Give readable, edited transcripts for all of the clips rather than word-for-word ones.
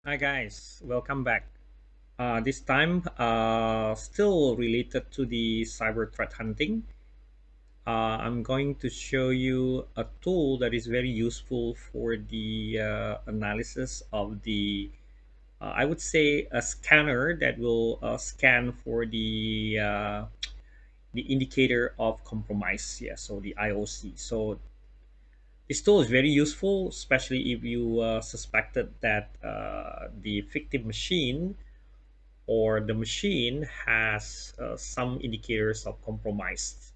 Hi guys, welcome back. This time, still related to the cyber threat hunting. I'm going to show you a tool that is very useful for the analysis of I would say, a scanner that will scan for the indicator of compromise. Yeah, so the IOC. So this tool is very useful, especially if you suspected that the fictive machine or the machine has some indicators of compromise.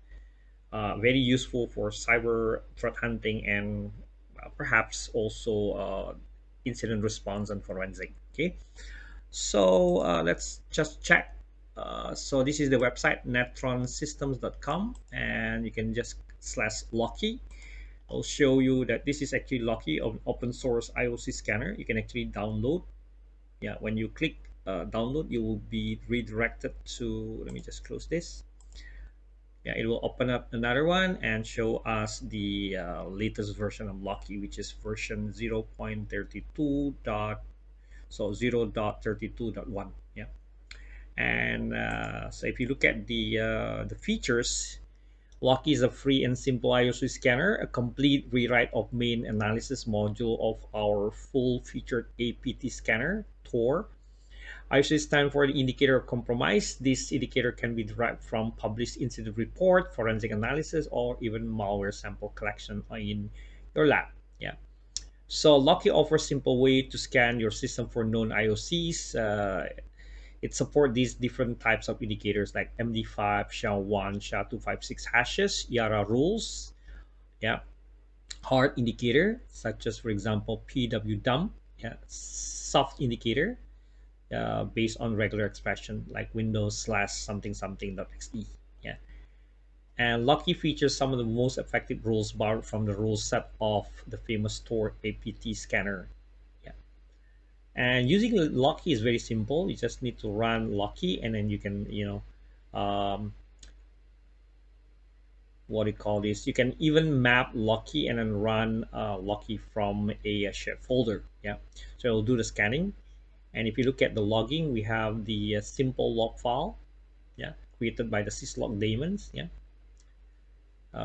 Very useful for cyber threat hunting and perhaps also incident response and forensic. Okay, so let's just check. So this is the website netronsystems.com, and you can just slash Locky. I'll show you that this is actually Locky, of open source IOC scanner. You can actually download. Yeah, when you click download, you will be redirected to, let me just close this. Yeah, it will open up another one and show us the latest version of Locky, which is version 0.32 dot, so 0.32.1. Yeah, and so if you look at the features, Locky is a free and simple IOC scanner, a complete rewrite of main analysis module of our full featured APT scanner, Tor. ISO stand for the indicator of compromise. This indicator can be derived from published incident report, forensic analysis, or even malware sample collection in your lab. Yeah. So Locky offers simple way to scan your system for known IOCs. It supports these different types of indicators like MD5, SHA-1, SHA-256 hashes, YARA rules. Yeah. Hard indicator, such as, for example, PW dump. Yeah. Soft indicator, based on regular expression like Windows slash something something dot .exe. Yeah. And Locky features some of the most effective rules borrowed from the rule set of the famous Tor APT scanner. Yeah. And using Locky is very simple. You just need to run Locky, and then you can, what do you call this? You can even map Locky and then run Locky from a shared folder. Yeah. So it'll do the scanning. And if you look at the logging, we have the simple log file, yeah, created by the syslog daemons. Yeah.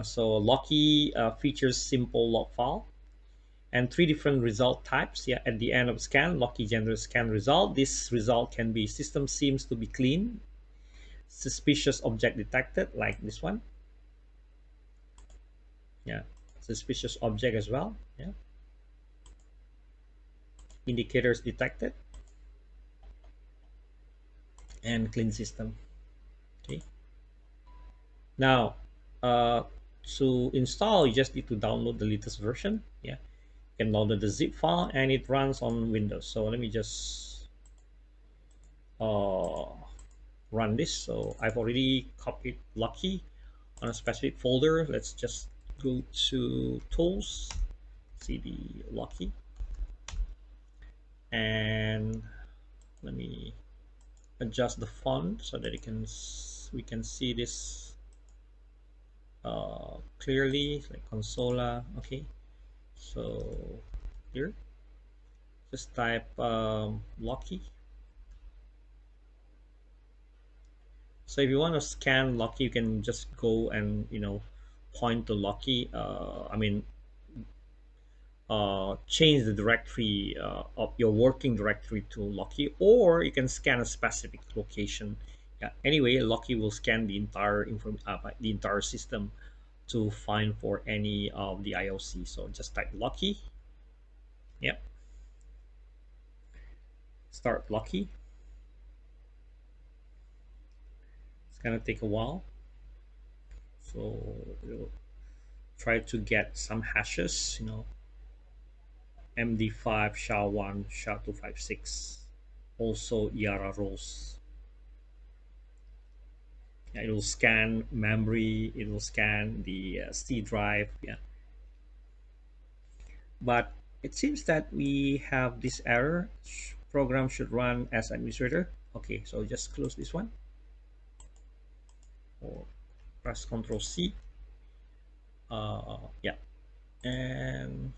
So Locky features simple log file and three different result types. Yeah, at the end of scan, Locky generates scan result. This result can be system seems to be clean, suspicious object detected, like this one. Yeah, suspicious object as well. Yeah, indicators detected, and clean system. Okay. Now, uh, to install, you just need to download the latest version. Yeah, can download the zip file and it runs on Windows. So let me just uh, run this. So I've already copied Locky on a specific folder. Let's just go to Tools, CD Locky, and let me adjust the font so that we can see this clearly, like Consola. Okay, so here just type Locky. So if you want to scan Locky, you can just go and point to Locky. Change the directory of your working directory to Locky, or you can scan a specific location. Yeah. Anyway, Locky will scan the entire system to find for any of the IOC. So just type Locky. Yep. Start Locky. It's gonna take a while. So we'll try to get some hashes. MD5, SHA-1, SHA-256, also YARA roles. Yeah, it will scan memory, it will scan the C drive. Yeah, but it seems that we have this error. Program should run as administrator. Okay, so just close this one or press Ctrl C. Yeah, and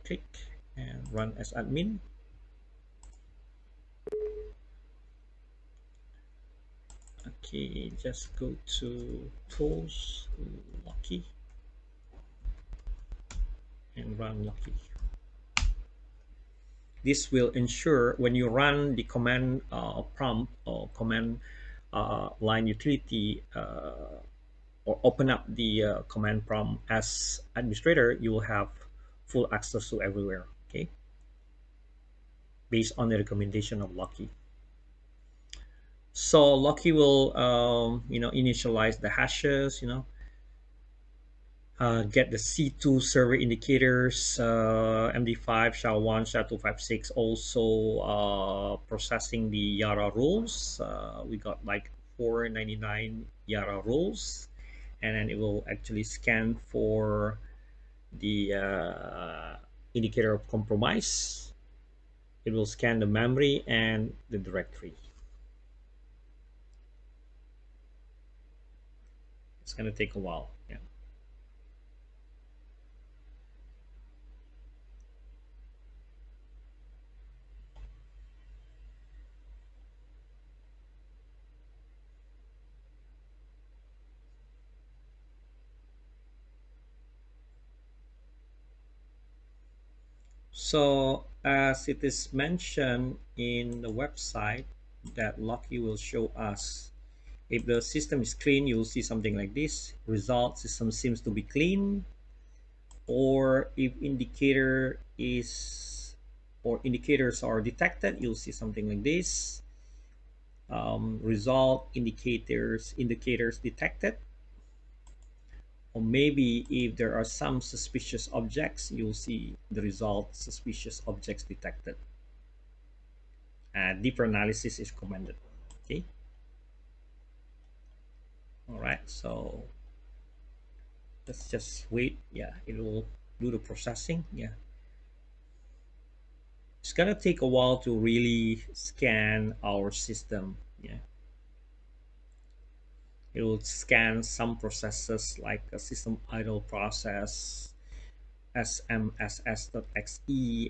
click and run as admin. Okay, just go to tools, Lucky, and run Lucky. This will ensure when you run the command prompt or command line utility or open up the command prompt as administrator, you will have full access to everywhere. Okay, based on the recommendation of Lucky. So Lucky will initialize the hashes, get the C2 server indicators, MD5, SHA-1, SHA-256, also processing the Yara rules. We got like 499 Yara rules, and then it will actually scan for the indicator of compromise. It will scan the memory and the directory. It's going to take a while. Yeah. So as it is mentioned in the website that Lucky will show us, if the system is clean, you'll see something like this. Result system seems to be clean. Or if indicator is or indicators are detected, you'll see something like this. Result indicators detected. Or maybe if there are some suspicious objects, you'll see the result suspicious objects detected. Deeper analysis is recommended. Okay. All right. So let's just wait. Yeah, it will do the processing. Yeah, it's gonna take a while to really scan our system. Yeah, it will scan some processes like a system idle process, smss.xe,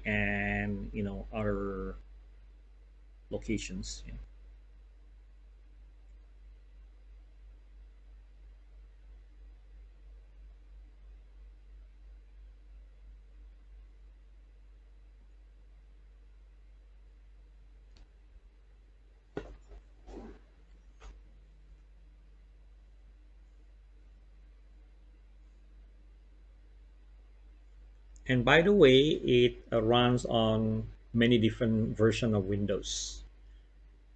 and other locations. Yeah. And by the way, it runs on many different version of Windows.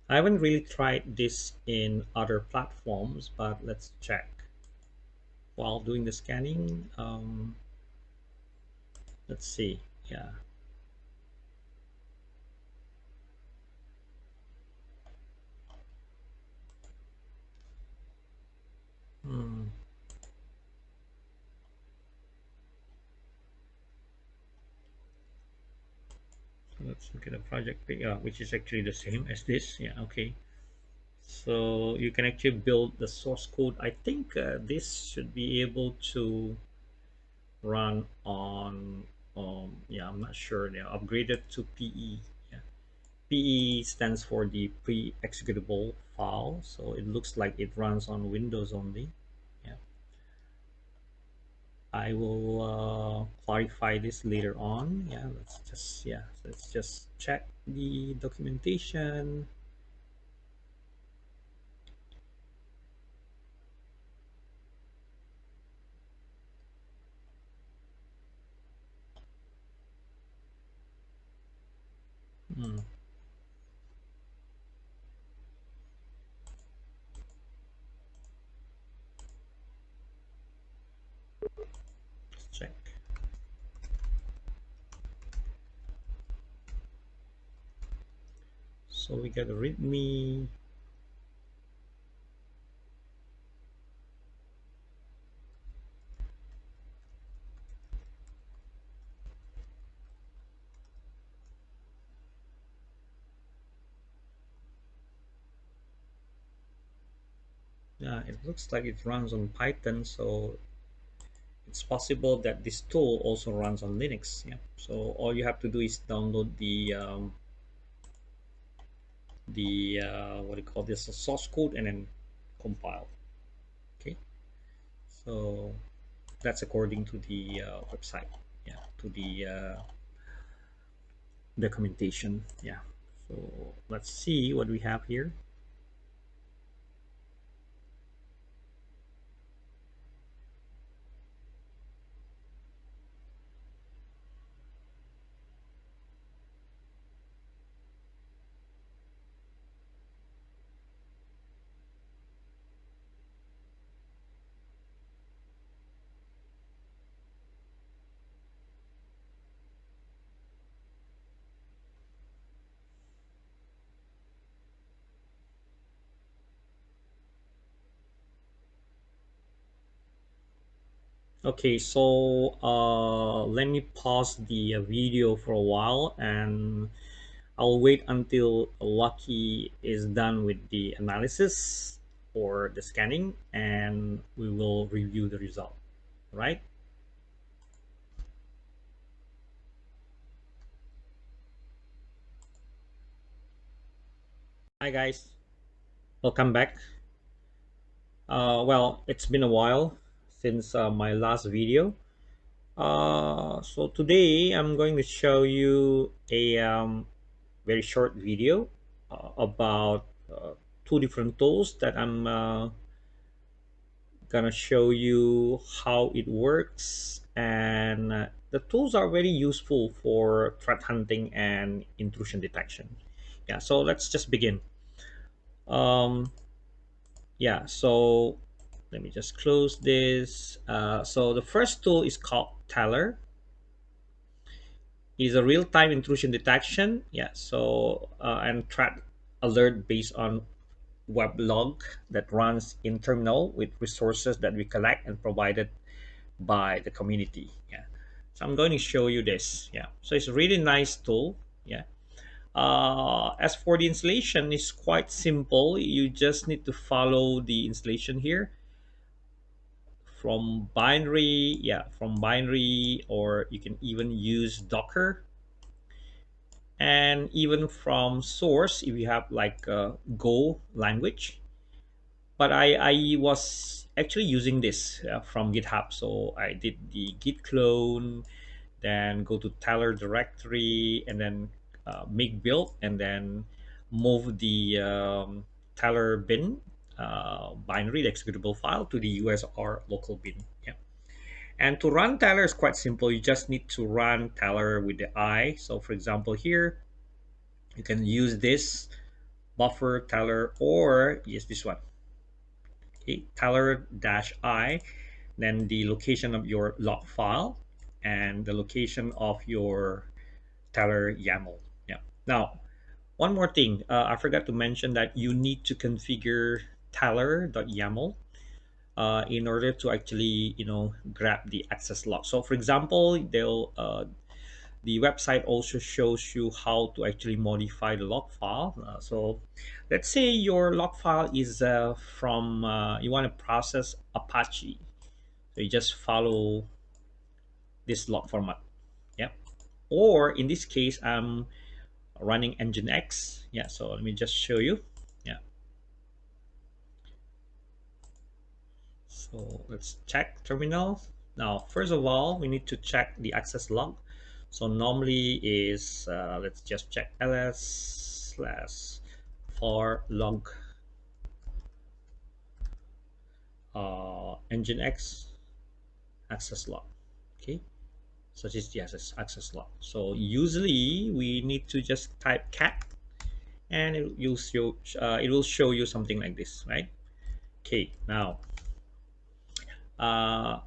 I haven't really tried this in other platforms, but let's check. While doing the scanning, let's see. Yeah. Hmm. So let's look at the project, which is actually the same as this. Yeah, okay. So you can actually build the source code. I think this should be able to run on, yeah, I'm not sure. They upgraded to PE. Yeah. PE stands for the pre-executable file. So it looks like it runs on Windows only. Yeah. I will clarify this later on. Yeah, let's just check the documentation. Hmm, let's check. So we got a README. Yeah, it looks like it runs on Python, so it's possible that this tool also runs on Linux. Yeah. So all you have to do is download the what do you call this, the source code, and then compile. Okay. So that's according to the website. Yeah. To the documentation. Yeah. So let's see what we have here. Okay, so let me pause the video for a while, and I'll wait until Lucky is done with the analysis or the scanning, and we will review the result, right? Hi guys, welcome back. Well, it's been a while since my last video. So today I'm going to show you a very short video about two different tools that I'm gonna show you how it works, and the tools are very useful for threat hunting and intrusion detection. Yeah, so let's just begin. um, yeah, so let me just close this. So the first tool is called Teller. Is a real-time intrusion detection. Yeah, so and threat alert based on web log that runs in terminal with resources that we collect and provided by the community. Yeah, so I'm going to show you this. Yeah, so it's a really nice tool. Yeah. As for the installation, it's quite simple. You just need to follow the installation here from binary. Yeah, from binary, or you can even use Docker, and even from source if you have like Go language. But I was actually using this from GitHub. So I did the git clone, then go to Teller directory, and then make build, and then move the Teller bin binary, the executable file, to the USR local bin. Yeah. And to run Teller is quite simple. You just need to run Teller with the I. So for example, here you can use this buffer Teller, or use this one. Okay, Teller dash I, then the location of your log file and the location of your Teller YAML. Yeah. Now, one more thing, I forgot to mention that you need to configure Teller.yaml in order to actually, grab the access log. So, for example, the website also shows you how to actually modify the log file. So let's say your log file is from you want to process Apache. So you just follow this log format. Yeah. Or in this case, I'm running Nginx. Yeah. So let me just show you. Yeah. So let's check terminal. Now, first of all, we need to check the access log. So normally is, let's just check ls slash for log Nginx access log. Okay, so this is the access log. So usually we need to just type cat, and it will show you something like this, right? Okay, now uh,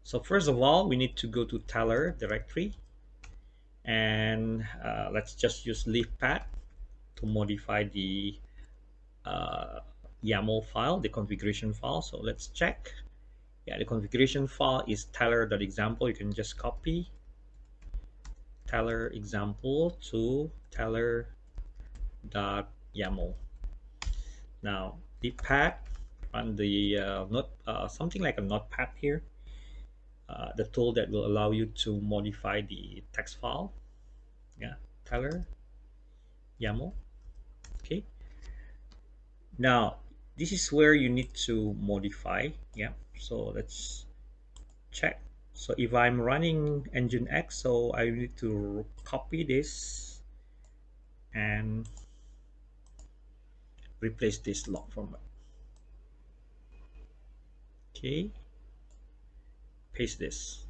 so first of all, we need to go to Teller directory, and let's just use leafpad to modify the uh, YAML file, the configuration file. So let's check. Yeah, the configuration file is teller.example. You can just copy teller example to teller.yaml. Now the pad, run the something like a notepad here, the tool that will allow you to modify the text file. Yeah, Tyler YAML. Okay, now this is where you need to modify. Yeah, so let's check. So if I'm running Nginx, so I need to copy this and replace this log format. Okay, paste this.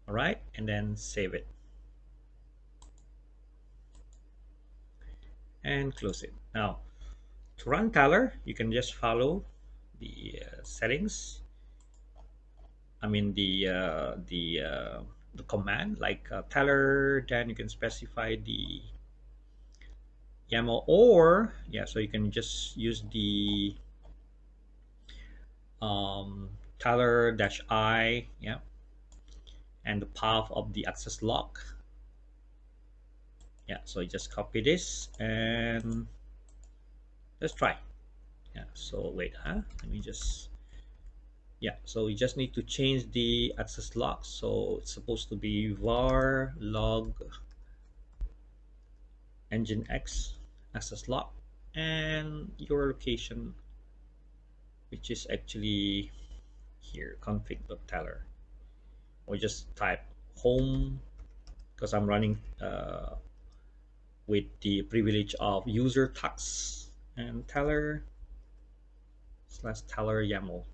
All right, and then save it and close it. Now to run Tyler, you can just follow the settings. I mean the command like Tyler. Then you can specify the YAML, or yeah, so you can just use the Tyler-I, yeah, and the path of the access log. Yeah, so you just copy this and let's try. Yeah, so wait, let me just, yeah, so we just need to change the access log. So it's supposed to be var log nginx access log and your location, which is actually here, config.teller, or just type home, because I'm running with the privilege of user tux and teller slash teller YAML.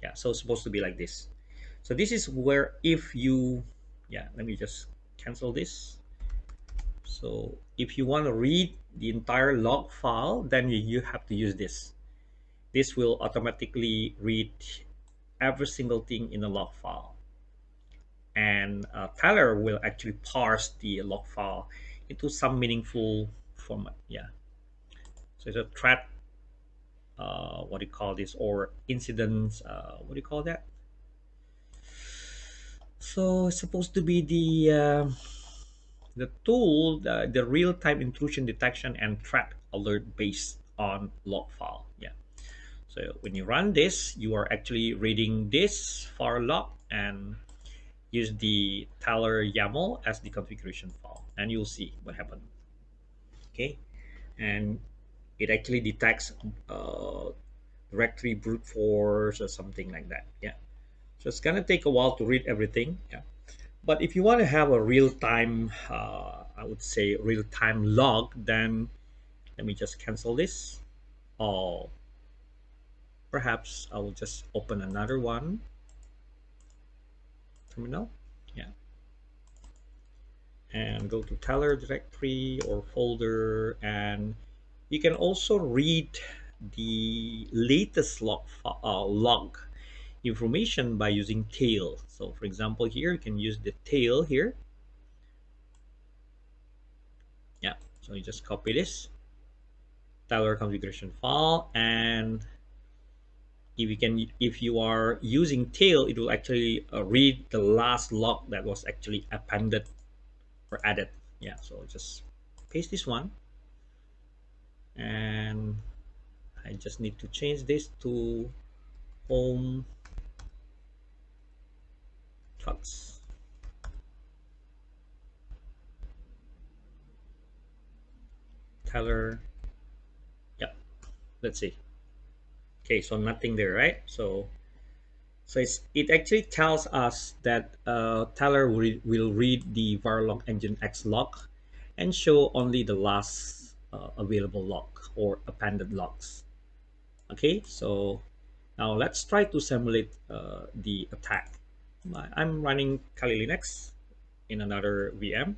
Yeah, so it's supposed to be like this. So this is where if you, yeah, let me just cancel this. So if you want to read the entire log file, then you have to use this. This will automatically read every single thing in the log file. And Tyler will actually parse the log file into some meaningful format. Yeah, so it's a thread, what do you call this, or incidents, what do you call that? So it's supposed to be the tool, the real-time intrusion detection and threat alert based on log file. Yeah, so when you run this, you are actually reading this file log and use the Tyler YAML as the configuration file, and you'll see what happened. Okay, and it actually detects directory brute force or something like that. Yeah, so it's gonna take a while to read everything. Yeah, but if you want to have a real-time, I would say real-time log, then let me just cancel this. Or perhaps I will just open another one terminal. Yeah, and go to Tyler directory or folder, and you can also read the latest log information by using tail. So for example, here you can use the tail here. Yeah, so you just copy this Tyler configuration file, and if you are using tail, it will actually read the last log that was actually appended or added. Yeah, so just paste this one, and I just need to change this to home trucks. Tyler. Yeah, let's see. Okay, so nothing there, right? So it actually tells us that Tyler will read the varlog nginx log and show only the last available log or appended logs. Okay, so now let's try to simulate the attack. I'm running Kali Linux in another VM.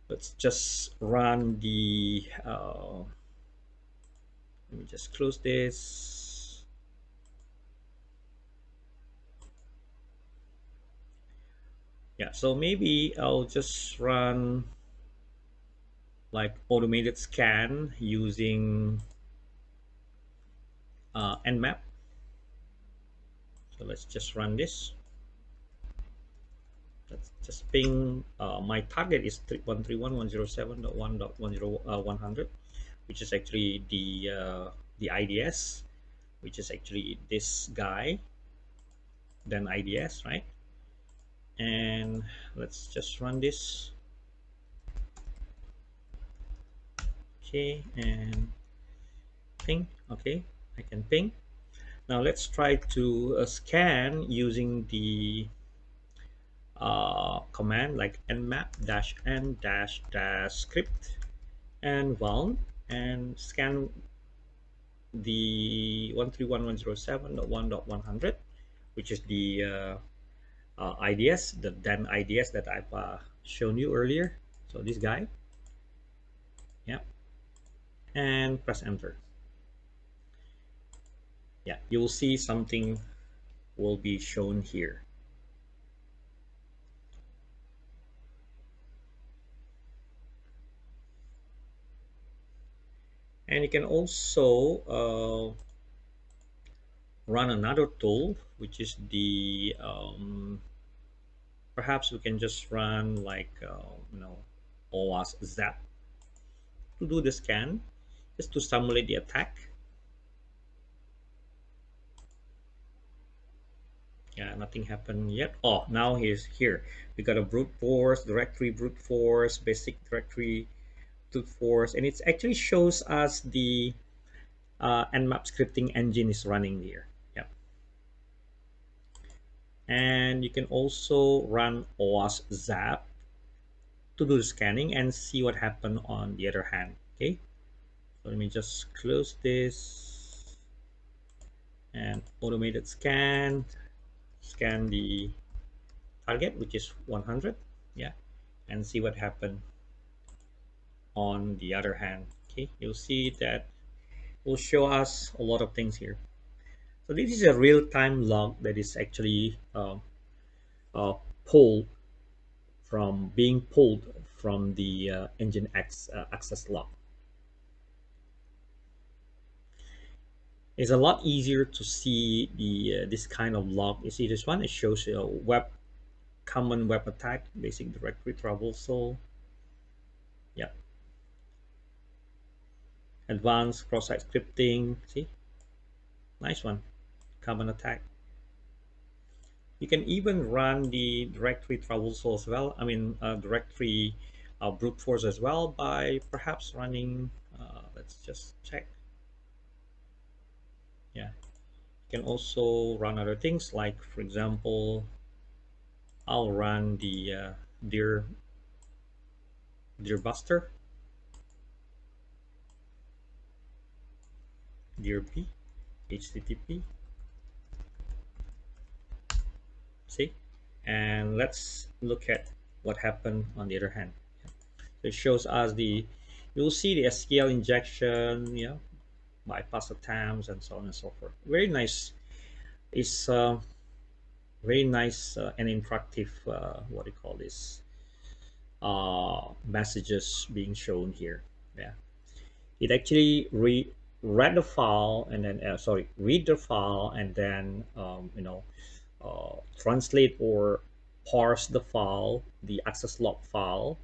Let's just run the, let me just close this. Yeah, so maybe I'll just run like automated scan using Nmap. So let's just run this. Let's just ping. My target is 131.107.1.100, which is actually the IDS, which is actually this guy. then IDS, right? And let's just run this. Okay, and ping. Okay, I can ping. Now let's try to scan using the command like nmap dash n dash dash script and vuln, and scan the 131.107.1.100, which is the IDS, the then IDS that I've shown you earlier. So this guy, yeah, and press enter. Yeah, you will see something will be shown here. And you can also run another tool, which is the perhaps we can just run like OWASP zap to do the scan, just to simulate the attack. Yeah, nothing happened yet. Oh, now he's here. We got a brute force, directory brute force, basic directory brute force, and it actually shows us the Nmap scripting engine is running here. Yeah, and you can also run OWASP zap to do the scanning and see what happened on the other hand. Okay, so let me just close this and automated scan the target, which is 100. Yeah, and see what happened on the other hand. Okay, you'll see that will show us a lot of things here. So this is a real-time log that is actually uh, pulled being pulled from the engine access log. It's a lot easier to see the this kind of log. You see this one? It shows common web attack, basic directory traversal. Yeah, advanced cross-site scripting. See, nice one. Common attack. You can even run the directory traversal as well. I mean, directory brute force as well by perhaps running. Let's just check. Yeah, you can also run other things like, for example, I'll run the deer buster, DRP, HTTP. See, and let's look at what happened on the other hand. So it shows us you'll see the SQL injection, bypass attempts, and so on and so forth. Very nice. It's very nice and interactive. What do you call this? Messages being shown here. Yeah, it actually read the file and then sorry, read the file and then translate or parse the file, the access log file,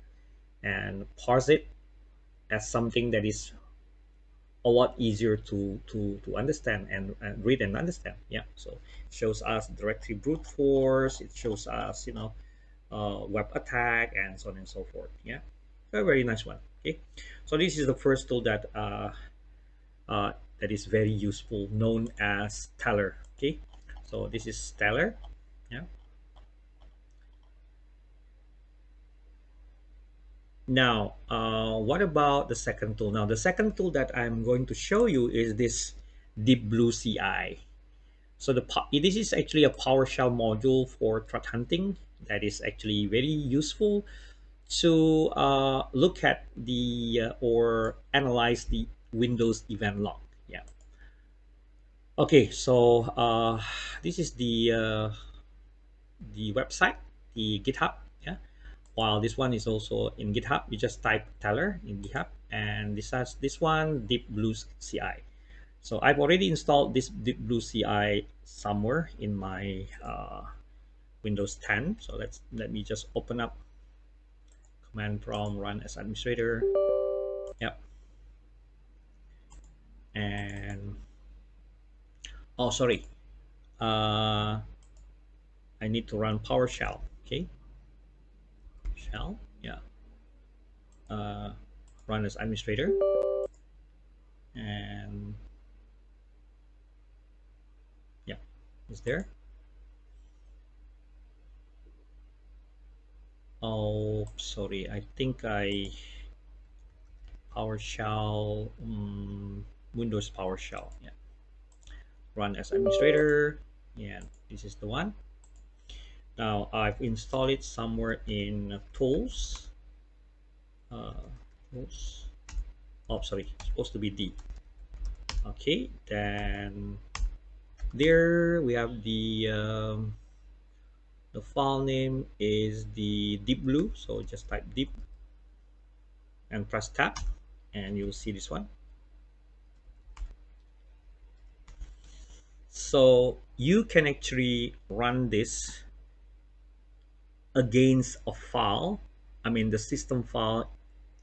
and parse it as something that is a lot easier to understand and read and understand. Yeah, so it shows us directory brute force, it shows us web attack, and so on and so forth. Yeah, very nice one. Okay, so this is the first tool that is very useful, known as Stellar. Okay, so this is Stellar. Yeah. Now, what about the second tool? Now, the second tool that I'm going to show you is this Deep Blue CI. So this is actually a PowerShell module for threat hunting that is actually very useful to look at or analyze the Windows event log. Yeah. Okay, so this is the website, the GitHub. Yeah. While this one is also in GitHub, you just type Teller in GitHub, and this one Deep Blue CI. So I've already installed this Deep Blue CI somewhere in my Windows 10. So let me just open up command prompt, run as administrator. Yep. And oh, sorry. Uh, I need to run PowerShell. Okay, shell, yeah, uh, run as administrator, and yeah, is there. Oh, sorry, I think I PowerShell, Windows PowerShell. Yeah, run as administrator. Yeah, this is the one. Now I've installed it somewhere in tools. Uh, tools. Oh, sorry, it's supposed to be D. Okay, then there we have the file name is the deep blue. So just type deep and press tab, and you'll see this one. So you can actually run this against a file. I mean the system file,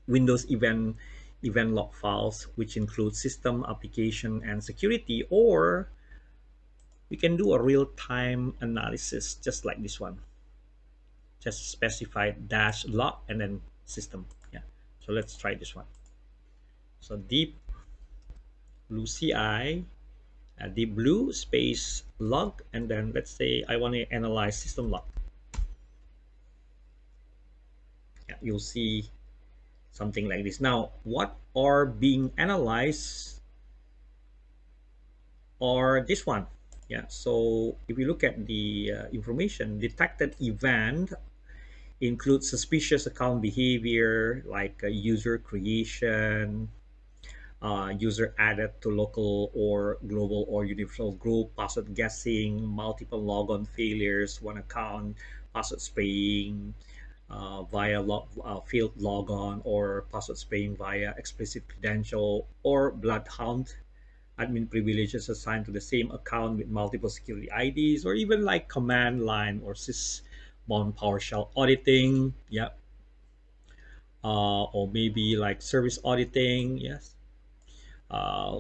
Windows event log files, which include system, application, and security, or we can do a real-time analysis just like this one. Just specify dash log and then system. Yeah. So let's try this one. So deep blue CI, deep blue space log, and then let's say I want to analyze system log. Yeah, you'll see something like this. Now, what are being analyzed are this one. Yeah, so if you look at the information, detected event includes suspicious account behavior like user creation, user added to local or global or universal group, password guessing, multiple logon failures, one account, password spraying via field logon, or password spraying via explicit credential, or bloodhound admin privileges assigned to the same account with multiple security IDs, or even like command line or sysmon PowerShell auditing, yeah, or maybe like service auditing, yes.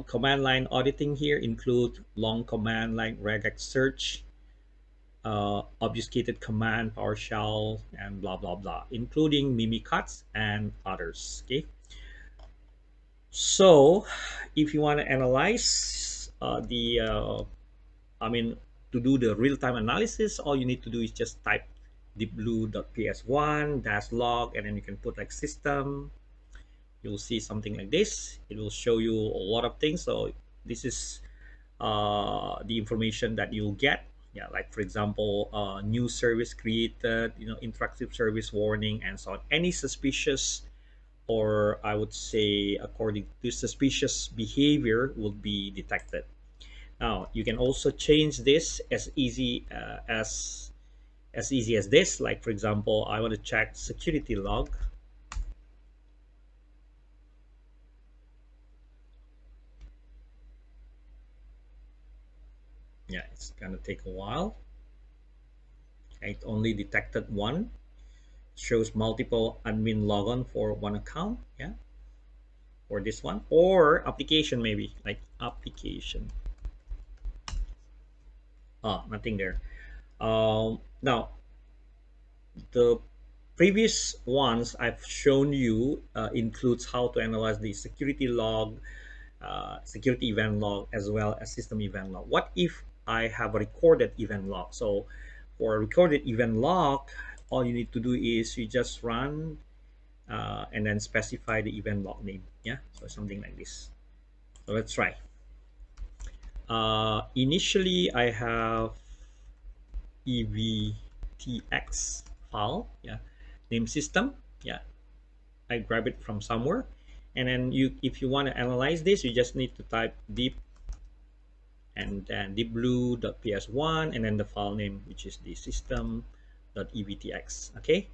Command line auditing here include long command line regex search, obfuscated command PowerShell, and blah blah blah, including mimicuts and others. Okay, so if you want to analyze I mean, to do the real-time analysis, all you need to do is just type deepblue.ps1 dash log, and then you can put like system. You'll see something like this. It will show you a lot of things. So this is the information that you'll get. Yeah, like for example, new service created, interactive service warning, and so on. Any suspicious, or I would say according to suspicious behavior, will be detected. Now you can also change this as easy as this. Like for example, I want to check security log. Yeah, it's gonna take a while. It only detected one. Shows multiple admin logon for one account. Yeah, or this one, or application, maybe like application. Nothing there. Now the previous ones I've shown you includes how to analyze the security log, security event log, as well as system event log. What if I have a recorded event log? So for a recorded event log, all you need to do is you just run and then specify the event log name. Yeah, so something like this. So let's try. Initially, I have evtx file. Yeah, name system. Yeah, I grab it from somewhere, and then if you want to analyze this, you just need to type deep and then deepblue.ps1 and then the file name, which is the system.evtx. Okay,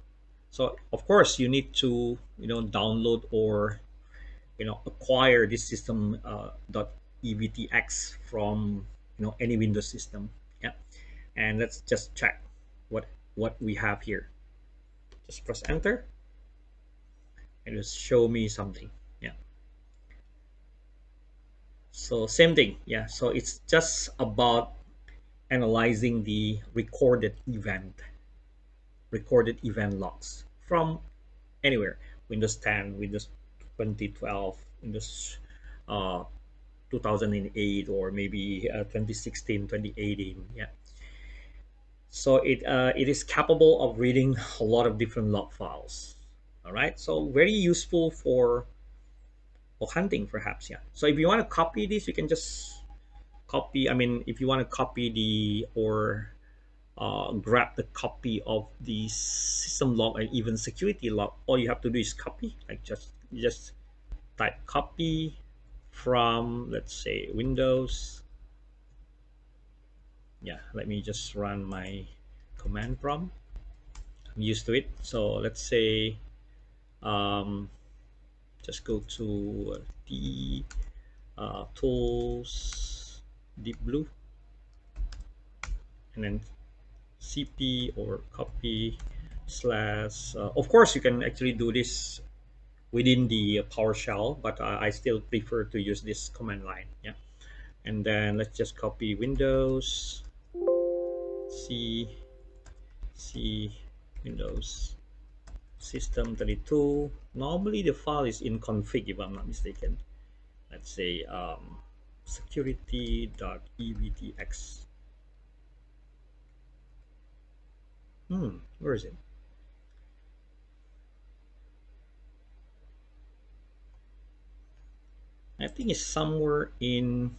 so of course you need to download or acquire this system .evtx from any Windows system. Yeah, and let's just check what we have here. Just press enter and just show me something. Yeah, so same thing. Yeah, so it's just about analyzing the recorded event logs from anywhere: Windows 10, Windows 2012, Windows uh, 2008, or maybe 2016, 2018. Yeah. So it is capable of reading a lot of different log files. All right. So very useful for hunting, perhaps. Yeah. So if you want to copy this, you can just copy. I mean, if you want to copy the or grab the copy of the system log and even security log, all you have to do is copy. Like just type copy from, let's say, Windows. Yeah, let me just run my command prompt. I'm used to it. So let's say um, just go to the tools, deep blue, and then cp or copy slash. Of course, you can actually do this within the PowerShell, but I still prefer to use this command line. Yeah, and then let's just copy Windows C C Windows System 32. Normally the file is in config, if I'm not mistaken. Let's say security.evtx. Where is it? I think it's somewhere in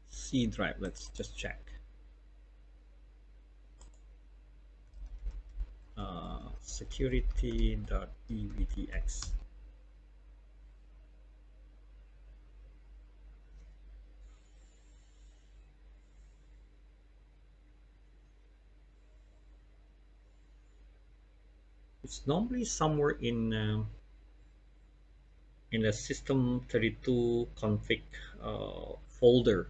C drive. Let's just check. Security.evtx. It's normally somewhere in the system 32 config folder.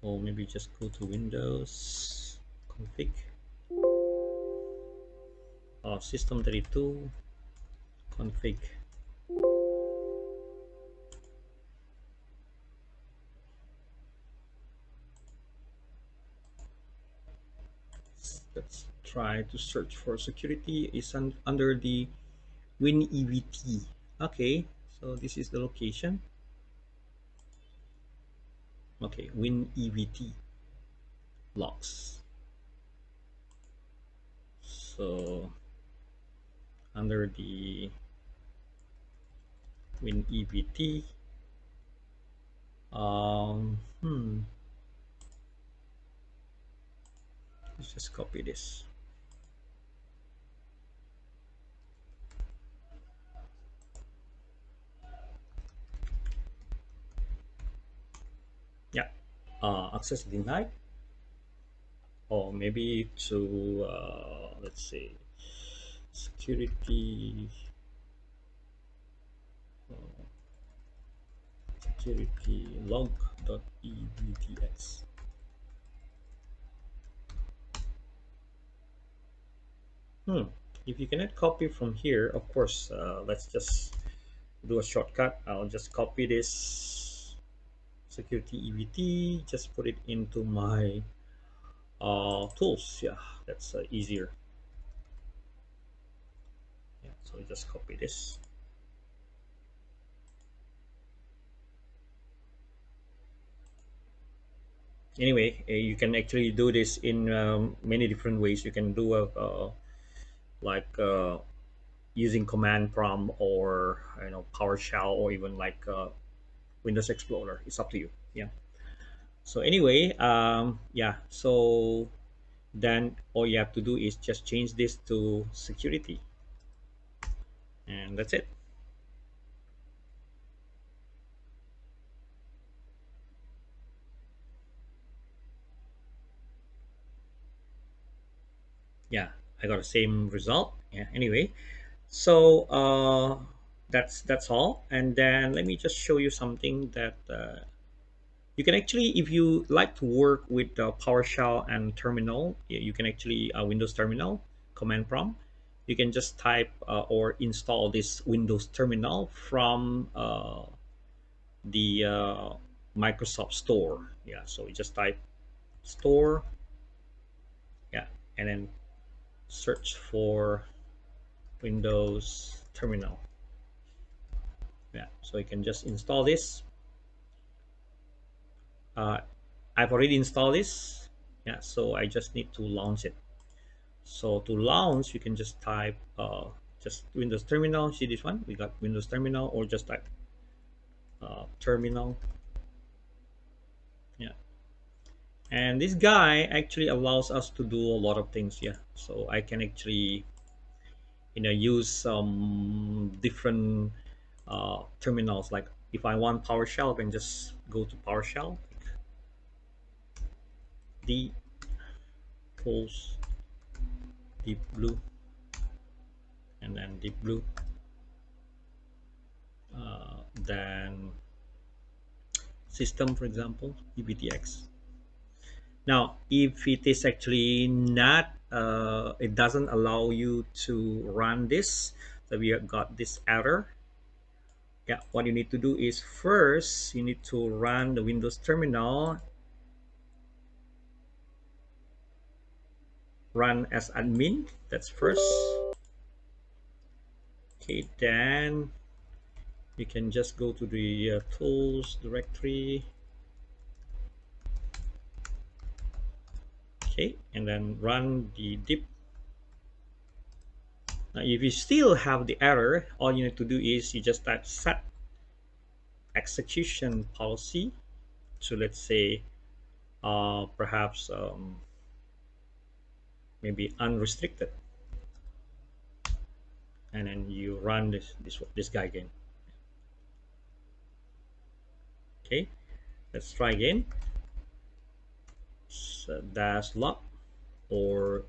Or maybe just go to Windows config, system 32 config. Let's try to search for security. Is under the WinEVT. Okay, so this is the location. Okay, WinEVT logs. So under the WinEVT, um, hmm, let's just copy this. Yeah, access denied, or maybe to let's say security uh, security log.evtx. If you cannot copy from here, of course, let's just do a shortcut. I'll just copy this security EVT, just put it into my tools. Yeah, that's easier. Yeah, so just copy this. Anyway, you can actually do this in many different ways. You can do a like using command prompt, or PowerShell, or even like Windows Explorer. It's up to you. Yeah. So anyway, yeah. So then all you have to do is just change this to security, and that's it. Yeah, I got the same result. Yeah, anyway, so that's all. And then let me just show you something that you can actually, if you like to work with PowerShell and terminal, you can actually Windows terminal command prompt, you can just type or install this Windows terminal from the Microsoft Store. Yeah, so you just type store, yeah, and then search for Windows terminal. Yeah, so you can just install this. uh, I've already installed this. Yeah, so I just need to launch it. So to launch, you can just type just Windows terminal. See this one, we got Windows terminal, or just type terminal. Yeah, and this guy actually allows us to do a lot of things. Yeah, so I can actually use some different terminals. Like if I want PowerShell, I can just go to PowerShell, the tools, deep blue, and then deep blue, then system, for example, ebtx. Now if it is actually not it doesn't allow you to run this, so we have got this error. Yeah, what you need to do is first you need to run the Windows terminal, run as admin, that's first. Okay, then you can just go to the tools directory. Okay, and then run the dip. Now if you still have the error, all you need to do is you just type set execution policy to, let's say, perhaps maybe unrestricted, and then you run this guy again. Okay, let's try again. So dash log, or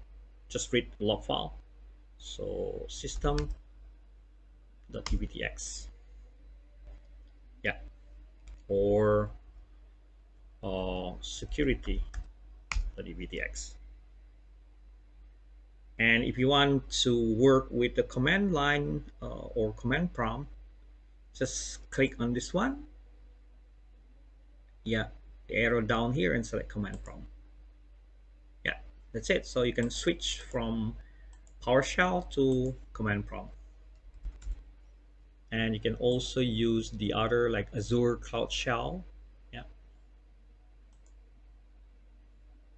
just read log file. So system.ubtx, yeah, or security.ubtx. And if you want to work with the command line or command prompt, just click on this one. Yeah, the arrow down here, and select command prompt. Yeah, that's it. So you can switch from PowerShell to command prompt. And you can also use the other, like Azure Cloud Shell. Yeah,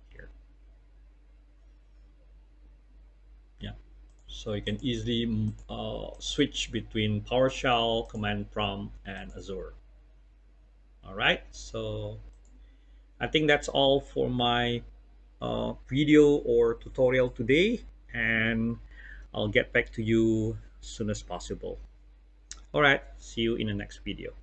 here. Yeah, so you can easily switch between PowerShell, command prompt, and Azure. All right, so I think that's all for my video or tutorial today, and I'll get back to you as soon as possible. All right, see you in the next video.